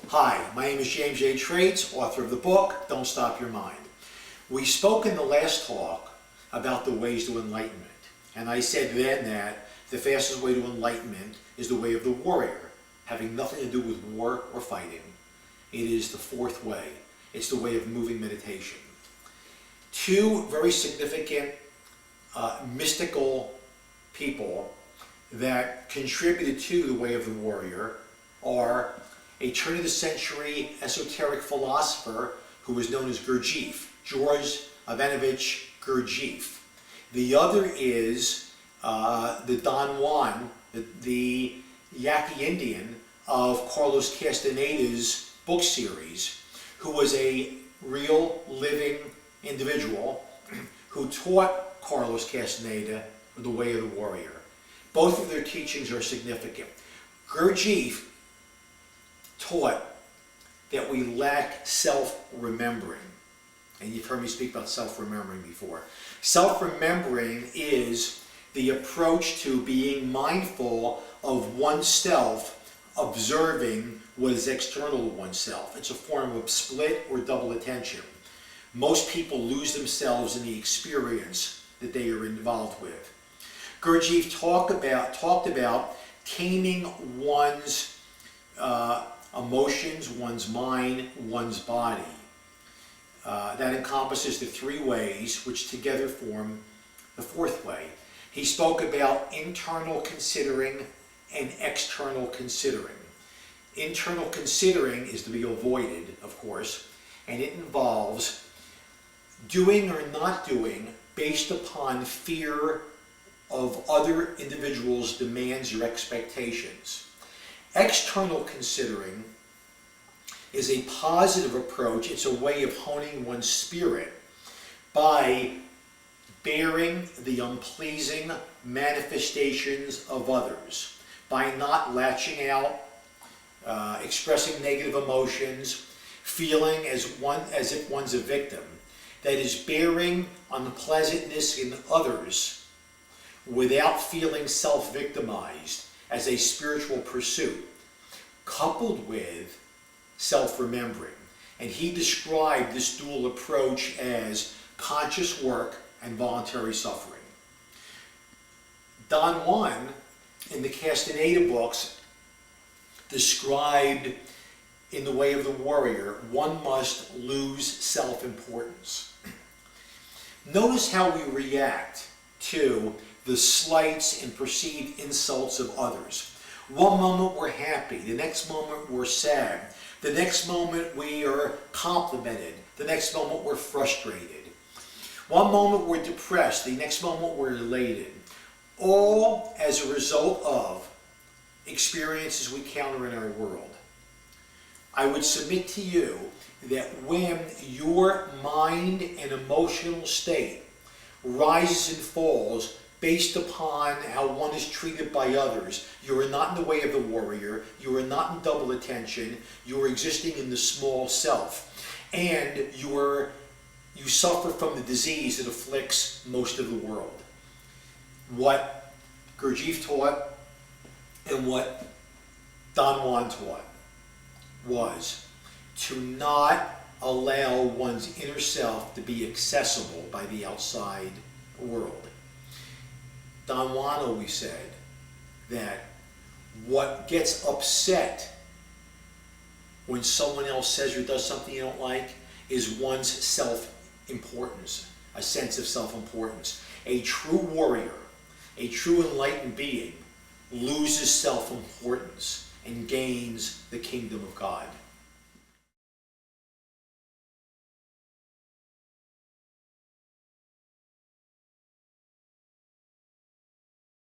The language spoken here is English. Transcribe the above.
Hi, my name is James J. Traitz, author of the book, Don't Stop Your Mind. We spoke in the last talk about the ways to enlightenment. And I said then that the fastest way to enlightenment is the way of the warrior, having nothing to do with war or fighting. It is the fourth way. It's the way of moving meditation. Two very significant mystical people that contributed to the way of the warrior are a turn-of-the-century esoteric philosopher who was known as Gurdjieff, George Ivanovich Gurdjieff. The other is the Don Juan, the Yaqui Indian of Carlos Castaneda's book series, who was a real living individual who taught Carlos Castaneda the way of the warrior. Both of their teachings are significant. Gurdjieff taught that we lack self-remembering. And you've heard me speak about self-remembering before. Self-remembering is the approach to being mindful of oneself, observing what is external to oneself. It's a form of split or double attention. Most people lose themselves in the experience that they are involved with. Gurdjieff talked about taming one's emotions, one's mind, one's body. That encompasses the three ways which together form the fourth way. He spoke about internal considering and external considering. Internal considering is to be avoided, of course, and it involves doing or not doing based upon fear of other individuals' demands or expectations. External considering is a positive approach. It's a way of honing one's spirit by bearing the unpleasing manifestations of others, by not latching out, expressing negative emotions, feeling as if one's a victim. That is, bearing unpleasantness in others without feeling self-victimized as a spiritual pursuit, coupled with self-remembering. And he described this dual approach as conscious work and voluntary suffering. Don Juan, in the Castaneda books, described in the way of the warrior, one must lose self-importance. Notice how we react to the slights and perceived insults of others. One moment we're happy, the next moment we're sad, the next moment we are complimented, the next moment we're frustrated. One moment we're depressed, the next moment we're elated. All as a result of experiences we counter in our world. I would submit to you that when your mind and emotional state rises and falls based upon how one is treated by others, you are not in the way of the warrior, you are not in double attention, you are existing in the small self, and you suffer from the disease that afflicts most of the world. What Gurdjieff taught and what Don Juan taught was to not allow one's inner self to be accessible by the outside world. Don Juan always said that what gets upset when someone else says or does something you don't like is one's self-importance, a sense of self-importance. A true warrior, a true enlightened being, loses self-importance and gains the kingdom of God.